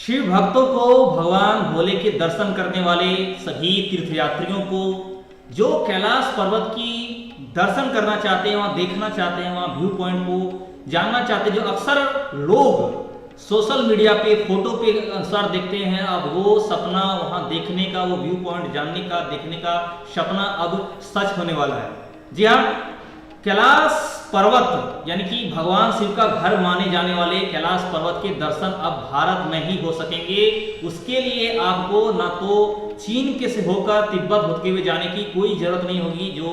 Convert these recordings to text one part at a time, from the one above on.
शिव भक्तों को, भगवान भोले के दर्शन करने वाले सभी तीर्थयात्रियों को जो कैलाश पर्वत की दर्शन करना चाहते हैं, वहाँ देखना चाहते हैं, वहाँ व्यू पॉइंट को जानना चाहते हैं, जो अक्सर लोग सोशल मीडिया पे फोटो के अनुसार देखते हैं, अब वो सपना वहाँ देखने का, वो व्यू पॉइंट जानने का, देखने का सपना अब सच होने वाला है। जी हाँ, कैलाश पर्वत यानी कि भगवान शिव का घर माने जाने वाले कैलाश पर्वत के दर्शन अब भारत में ही हो सकेंगे। उसके लिए आपको ना तो चीन के से होकर तिब्बत होते हुए जाने की कोई जरूरत नहीं होगी, जो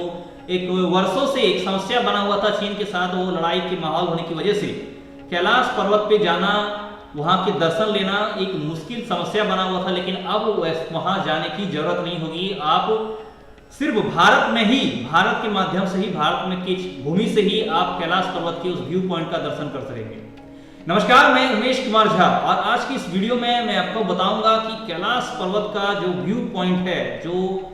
एक वर्षों से एक समस्या बना हुआ था चीन के साथ, वो लड़ाई के माहौल होने की वजह से कैलाश पर्वत पे जाना, वहां के दर्शन लेना एक मुश्किल समस्या बना हुआ था। लेकिन अब वहां जाने की जरूरत नहीं होगी। आप सिर्फ भारत में ही, भारत के माध्यम से ही, भारत में की भूमि से ही आप कैलाश पर्वत के उस व्यू पॉइंट का दर्शन कर सकेंगे। नमस्कार, मैं उमेश कुमार झा और आज की इस वीडियो में मैं आपको बताऊंगा कि कैलाश पर्वत का जो व्यू पॉइंट है, जो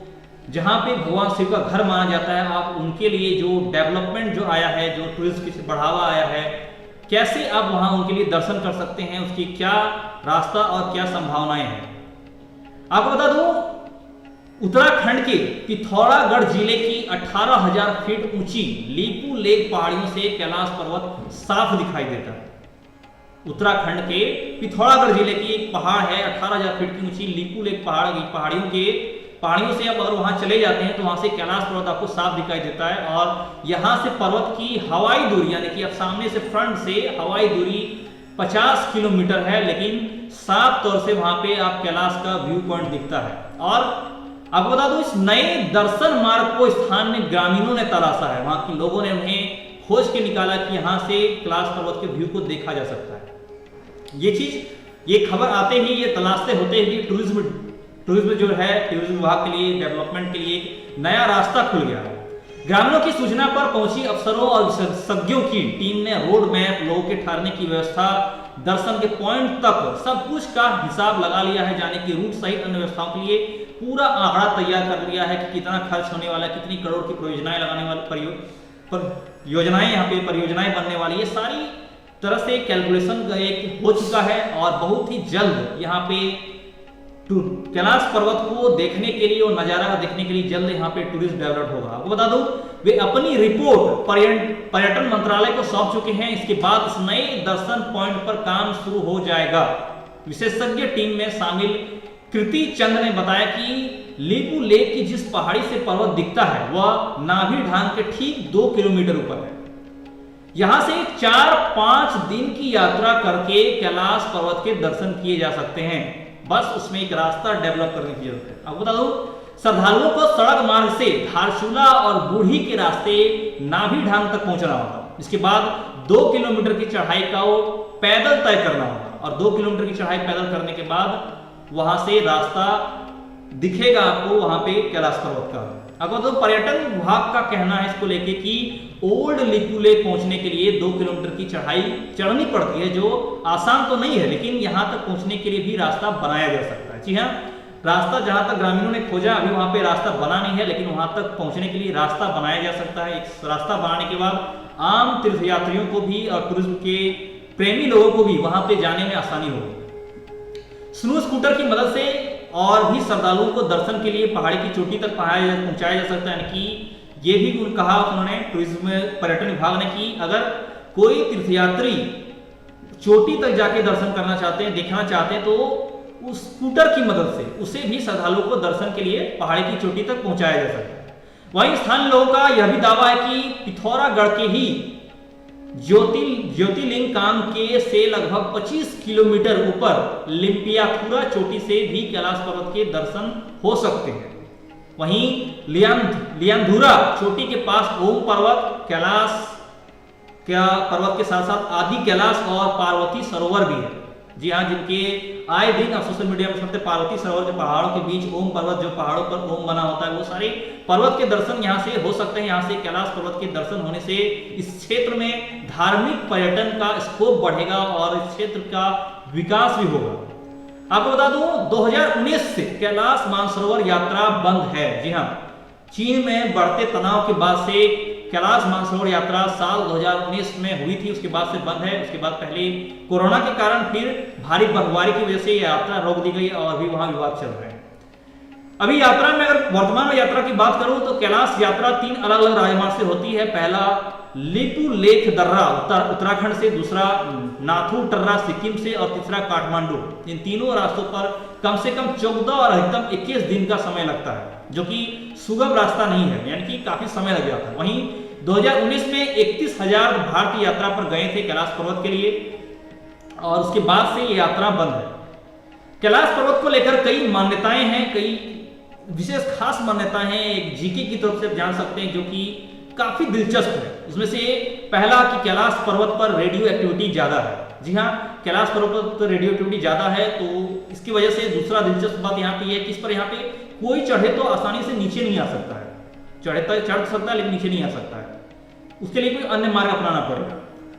जहां पे भगवान शिव का घर माना जाता है, आप उनके लिए जो डेवलपमेंट जो आया है, जो टूरिज्म की बढ़ावा आया है, कैसे आप वहां उनके लिए दर्शन कर सकते हैं, उसकी क्या रास्ता और क्या संभावनाएं हैं। आपको बता दूं, उत्तराखंड के पिथौरागढ़ जिले की 18,000 फीट ऊंची लीपू लेक पहाड़ियों से कैलाश पर्वत साफ दिखाई देता है। उत्तराखंड के पिथौरागढ़ जिले की एक पहाड़ है, 18,000 फीट की ऊंची लीपू लेक पहाड़ियों से आप अगर वहां चले जाते हैं तो वहां से कैलाश पर्वत आपको साफ दिखाई देता है। और यहां से पर्वत की हवाई दूरी यानी कि आप सामने से फ्रंट से हवाई दूरी 50 किलोमीटर है, लेकिन साफ तौर से वहां पे आप कैलाश का व्यू पॉइंट दिखता है। और आपको बता दूं, इस नए दर्शन मार्ग को स्थान में ग्रामीणों ने तलाशा है, वहां के लोगों ने उन्हें खोज के निकाला कि यहां से कैलाश पर्वत के व्यू को देखा जा सकता है। ये खबर आते ही, ये तलाशते होते ही टूरिज्म जो है, टूरिज्म विभाग के लिए, डेवलपमेंट के लिए एक नया रास्ता खुल गया है। ग्रामीणों की सूचना पर पहुंची अफसरों और विशेषज्ञों की टीम ने रोड मैप, लोगों के ठहरने की व्यवस्था, दर्शन के पॉइंट तक सब कुछ का हिसाब लगा लिया है। जाने की रूट सहित अन्य व्यवस्थाओं के लिए पूरा आंकड़ा तैयार कर लिया है कि कितना खर्च होने वाला है, कितनी करोड़ की परियोजनाएं लगाने वाली योजनाएं यहाँ पे परियोजनाएं बनने वाली है। सारी तरह से कैलकुलेशन एक हो चुका है और बहुत ही जल्द यहाँ पे कैलाश पर्वत को देखने के लिए और नजारा देखने के लिए जल्द यहाँ पे टूरिस्ट डेवलप होगा। आपको बता दूं, वे अपनी रिपोर्ट पर्यटन मंत्रालय को सौंप चुके हैं। इसके बाद इस नए दर्शन पॉइंट पर काम शुरू हो जाएगा। विशेषज्ञ टीम में शामिल कृति चंद ने बताया कि लीपू लेक की जिस पहाड़ी से पर्वत दिखता है वह नाभि ढांग के ठीक 2 किलोमीटर ऊपर है। यहां से 4-5 दिन की यात्रा करके कैलाश पर्वत के दर्शन किए जा सकते हैं। बस उसमें एक रास्ता डेवलप करने की जरूरत है। आपको बता दूं, श्रद्धालुओं को सड़क मार्ग से धारचूला और बूढ़ी के रास्ते नाभि ढांग तक पहुंचना होगा। इसके बाद 2 किलोमीटर की चढ़ाई का वो पैदल तय करना होगा और 2 किलोमीटर की चढ़ाई पैदल करने के बाद वहां से रास्ता दिखेगा आपको वहां पे कैलाश पर्वत का। अगर तो पर्यटन विभाग का कहना है इसको लेके कि ओल्ड लीपू लेक पहुंचने के लिए 2 किलोमीटर की चढ़ाई चढ़नी पड़ती है, जो आसान तो नहीं है, लेकिन यहां तक पहुंचने के लिए भी रास्ता बनाया जा सकता है। जी हाँ, रास्ता जहां तक ग्रामीणों ने खोजा, अभी वहां पे रास्ता बना नहीं है, लेकिन वहां तक पहुंचने के लिए रास्ता बनाया जा सकता है। एक रास्ता बनाने के बाद आम तीर्थयात्रियों को भी और टूरिज्म के प्रेमी लोगों को भी वहां पे जाने में आसानी होगी। स्नो स्कूटर की मदद से और भी श्रद्धालुओं को दर्शन के लिए पहाड़ी की चोटी तक पहुंचाया जा सकता है। यानी कि ये भी कहा उन्होंने, टूरिज्म पर्यटन विभाग ने, कि अगर कोई तीर्थयात्री चोटी तक जाके दर्शन करना चाहते हैं, देखना चाहते हैं, तो उस स्कूटर की मदद से उसे भी श्रद्धालुओं को दर्शन के लिए पहाड़ी की चोटी तक पहुंचाया जा सकता है। वहीं स्थानीय लोगों का यह भी दावा है कि पिथौरागढ़ के ही ज्योतिर्लिंग काम के से लगभग 25 किलोमीटर ऊपर लिम्पियाथुरा चोटी से भी कैलाश पर्वत के दर्शन हो सकते हैं। वहीं लियांधुरा चोटी के पास ओम पर्वत, कैलाश पर्वत के साथ साथ आदि कैलाश और पार्वती सरोवर भी है। जी हाँ, जिनके आए दिन आप सोशल मीडिया में सुनते, पार्वती सरोवर जो पहाड़ों के बीच ओम पर्वत, जो पहाड़ों पर ओम बना होता है, वो सारे पर्वत के दर्शन यहाँ से हो सकते हैं। यहाँ से कैलाश पर्वत के दर्शन होने से इस क्षेत्र में धार्मिक पर्यटन का स्कोप बढ़ेगा और इस क्षेत्र का विकास भी होगा। आपको बता दूं, 2019 से कैलाश मानसरोवर यात्रा बंद है। जी हाँ, चीन में बढ़ते तनाव के बाद से कैलाश मानसरोवर यात्रा साल 2019 में हुई थी, उसके बाद से बंद है। उसके बाद पहले कोरोना के कारण फिर भारी बर्फबारी की वजह से यात्रा रोक दी गई और अभी वहां विवाद चल रहे हैं। अभी यात्रा में अगर वर्तमान में यात्रा की बात करूं तो कैलाश यात्रा 3 अलग अलग राजमार्ग से होती है। पहला लिपू लेख दर्रा उत्तराखंड से, दूसरा नाथू टर्रा सिक्किम से और तीसरा काठमांडू। इन तीनों रास्तों पर कम से कम 14 और अधिकतम 21 दिन का समय लगता है, जो कि सुगम रास्ता नहीं है, यानी कि काफी समय लग जाता है। वहीं 2019 में 31,000 भारतीय यात्रा पर गए थे कैलाश पर्वत के लिए और उसके बाद से ये यात्रा बंद है। कैलाश पर्वत को लेकर कई मान्यताएं हैं, कई विशेष खास मान्यताएं हैं, एक जीके की तरफ से जान सकते हैं जो कि काफी दिलचस्प है। उसमें से पहला कि कैलाश पर्वत पर रेडियो एक्टिविटी ज्यादा है। जी हाँ, कैलाश पर्वत पर रेडियो एक्टिविटी ज्यादा है, तो इसकी वजह से दूसरा दिलचस्प बात यहाँ पे है कि इस पर यहाँ पे कोई चढ़े तो आसानी से नीचे नहीं आ सकता है। चढ़ सकता है लेकिन नीचे नहीं आ सकता है, उसके लिए कोई अन्य मार्ग अपनाना पड़ेगा।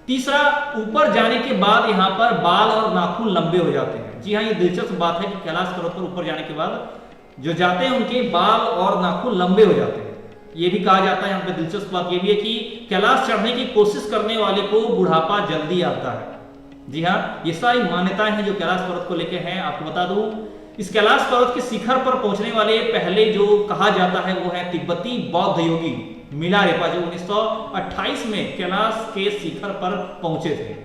तीसरा, ऊपर जाने के बाद यहाँ पर बाल और नाखून लंबे हो जाते हैं। जी हाँ, ये दिलचस्प बात है कि कैलाश पर्वत पर ऊपर जाने के बाद जो जाते हैं उनके बाल और नाखून लंबे हो जाते हैं। ये भी कहा जाता है, यहाँ पे दिलचस्प बात ये भी है कि कैलाश चढ़ने की कोशिश करने वाले को बुढ़ापा जल्दी आता है। जी हाँ, ये सारी मान्यताएं हैं जो कैलाश पर्वत को लेकर हैं। आपको बता दूं, इस कैलाश पर्वत के शिखर पर पहुंचने वाले पहले जो कहा जाता है वो है तिब्बती बौद्ध योगी मिलारेपा, जो 1928 में कैलाश के शिखर पर पहुंचे थे।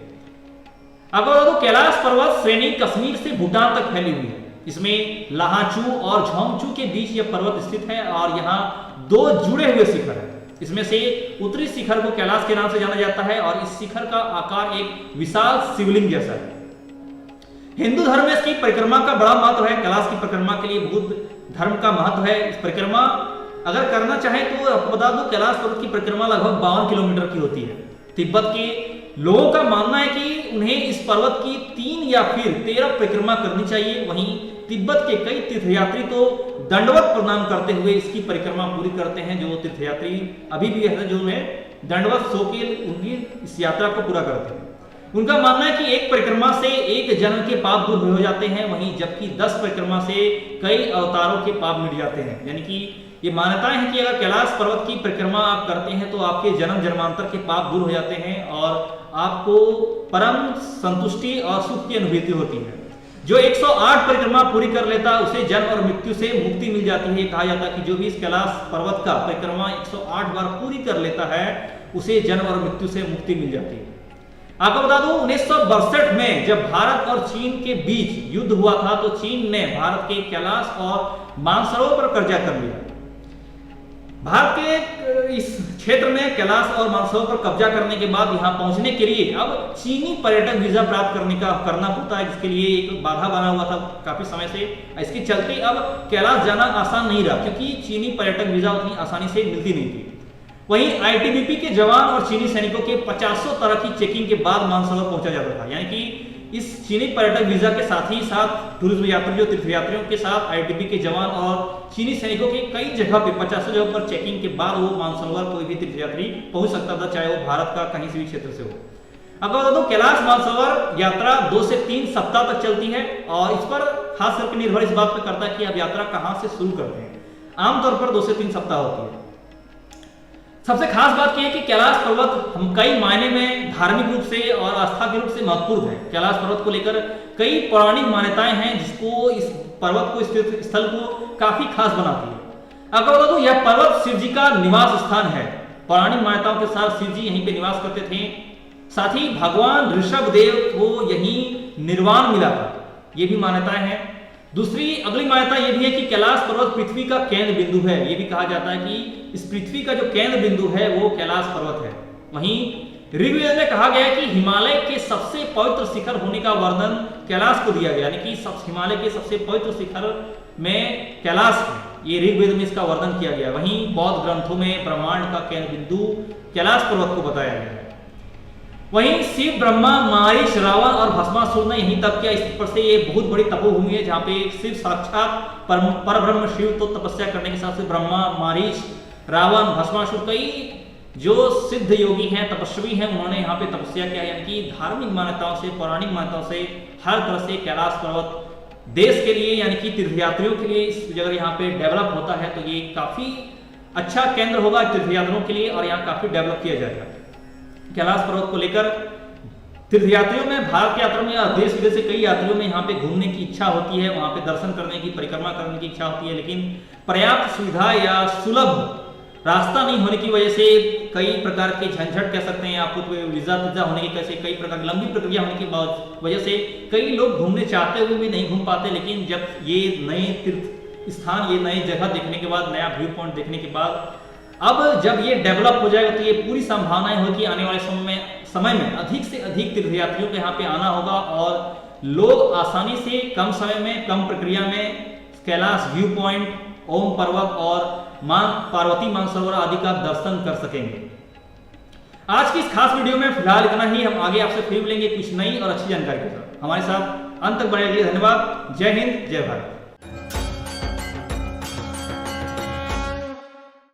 अगर तो कैलाश पर्वत श्रेणी कश्मीर से भूटान तक फैली हुई है। इसमें लाहाचू और झोंगचू के बीच यह पर्वत स्थित है और यहाँ 2 जुड़े हुए शिखर हैं। इसमें से उत्तरी शिखर को कैलाश के नाम से जाना जाता है और इस शिखर का आकार एक विशाल शिवलिंग जैसा है। हिंदू धर्म में इसकी परिक्रमा का बड़ा महत्व है। कैलाश की परिक्रमा के लिए बुद्ध धर्म का महत्व है। इस परिक्रमा अगर करना चाहे तो आपको बता दूं, कैलाश पर्वत की परिक्रमा लगभग 52 किलोमीटर की होती है। तिब्बत के लोगों का मानना है कि उन्हें इस पर्वत की 3 या फिर 13 परिक्रमा करनी चाहिए। वहीं तिब्बत के कई तीर्थयात्री तो दंडवत प्रणाम करते हुए इसकी परिक्रमा पूरी करते हैं। जो तीर्थयात्री अभी भी है जो है दंडवत सो के उनकी इस यात्रा को पूरा करते हैं। उनका मानना है कि एक परिक्रमा से एक जन्म के पाप दूर हो जाते हैं, वहीं जबकि 10 परिक्रमा से कई अवतारों के पाप मिट जाते हैं। यानी कि ये मान्यताएं हैं कि अगर कैलाश पर्वत की परिक्रमा आप करते हैं तो आपके जन्म जन्मांतर के पाप दूर हो जाते हैं और आपको परम संतुष्टि और सुख की अनुभूति होती है। जो 108 परिक्रमा पूरी कर लेता उसे जन्म और मृत्यु से मुक्ति मिल जाती है। कहा जाता है कि जो भी इस कैलाश पर्वत का परिक्रमा 108 बार पूरी कर लेता है उसे जन्म और मृत्यु से मुक्ति मिल जाती है। आपको बता दूं, 1962 में जब भारत और चीन के बीच युद्ध हुआ था तो चीन ने भारत के कैलाश और मानसरोवर पर कब्जा कर लिया। भारत के इस क्षेत्र में कैलाश और मानसरोवर पर कब्जा करने के बाद यहां पहुंचने के लिए अब चीनी पर्यटक वीजा प्राप्त करना पड़ता है, जिसके लिए एक बाधा बना हुआ था काफी समय से। इसके चलते अब कैलाश जाना आसान नहीं रहा, क्योंकि चीनी पर्यटक वीजा उतनी आसानी से मिलती नहीं थी। वहीं आईटीबीपी के जवान और चीनी सैनिकों के 50 तरह की चेकिंग के बाद मानसरोवर पहुंचा जाता था। यानी कि इस चीनी पर्यटक वीजा के साथ ही साथ टूरिज्म यात्रियों तीर्थयात्रियों के साथ आईटीबीपी के जवान और चीनी सैनिकों के कई जगह पे 50 जगह पर चेकिंग के बाद वो मानसरोवर कोई भी तीर्थयात्री पहुंच सकता था, चाहे वो भारत का कहीं से भी क्षेत्र से हो। अब बता दो, कैलाश मानसरोवर यात्रा 2 से 3 सप्ताह तक चलती है और इस पर खास करके निर्भर इस बात पर करता है कि आप यात्रा कहां से शुरू करते हैं। आमतौर पर 2 से 3 सप्ताह होती है। सबसे खास बात यह है कि कैलाश पर्वत हम कई मायने में धार्मिक रूप से और आस्था के रूप से महत्वपूर्ण है। कैलाश पर्वत को लेकर कई पौराणिक मान्यताएं हैं जिसको इस पर्वत को स्थित स्थल को काफी खास बनाती है। अगर बता दूं, यह पर्वत शिव जी का निवास स्थान है। पौराणिक मान्यताओं के साथ शिव जी यहीं पे निवास करते थे। साथ ही भगवान ऋषभ देव को यहीं निर्वाण मिला था, ये भी मान्यताएं हैं। दूसरी अगली मान्यता यह भी है कि कैलाश पर्वत पृथ्वी का केंद्र बिंदु है। यह भी कहा जाता है कि इस पृथ्वी का जो केंद्र बिंदु है वो कैलाश पर्वत है। वहीं ऋग्वेद में कहा गया है कि हिमालय के सबसे पवित्र शिखर होने का वर्णन कैलाश को दिया गया, यानी कि हिमालय के सबसे पवित्र शिखर में कैलाश है, ये ऋग्वेद में इसका वर्णन किया गया। वहीं बौद्ध ग्रंथों में ब्रह्मांड का केंद्र बिंदु कैलाश पर्वत को बताया गया है। वहीं शिव, ब्रह्मा, मारीच, रावण और भस्मासुर ने यहीं तप किया। इस पर से ये बहुत बड़ी तपोभूमि है जहाँ पे शिव साक्षात परब्रह्म शिव तो तपस्या करने के साथ से ब्रह्मा, मारीच, रावण, भस्मासुर कई जो सिद्ध योगी हैं, तपस्वी हैं, उन्होंने यहाँ पे तपस्या किया। यानी कि धार्मिक मान्यताओं से, पौराणिक मान्यताओं से हर तरह से कैलाश पर्वत देश के लिए यानी कि तीर्थयात्रियों के लिए इस जगह यहाँ पे डेवलप होता है, तो ये काफी अच्छा केंद्र होगा तीर्थयात्रियों के लिए और यहाँ काफी डेवलप किया जाएगा। कैलाश पर्वत को लेकर तीर्थयात्रियों में, भारत की यात्रा में या देश विदेश से कई यात्रियों में यहाँ पे घूमने की इच्छा होती है, वहां पे दर्शन करने की, परिक्रमा करने की इच्छा होती है, लेकिन पर्याप्त सुविधा या सुलभ रास्ता नहीं होने की वजह से कई प्रकार के झंझट कह सकते हैं आपको, वीजा होने की कैसे कई प्रकार की लंबी प्रक्रिया होने की वजह से कई लोग घूमने चाहते हुए भी नहीं घूम पाते। लेकिन जब ये नए तीर्थ स्थान, ये नई जगह देखने के बाद, नया व्यू पॉइंट देखने के बाद, अब जब ये डेवलप हो जाएगा तो ये पूरी संभावनाएं हो कि आने वाले समय में अधिक से अधिक तीर्थयात्रियों को यहाँ पे आना होगा और लोग आसानी से कम समय में, कम प्रक्रिया में कैलाश व्यू पॉइंट, ओम पर्वत और मां पार्वती मानसरोवर आदि का दर्शन कर सकेंगे। आज की इस खास वीडियो में फिलहाल इतना ही। हम आगे आपसे फिर मिलेंगे कुछ नई और अच्छी जानकारी के साथ। हमारे साथ अंत तक बने रहिए। धन्यवाद। जय हिंद, जय भारत।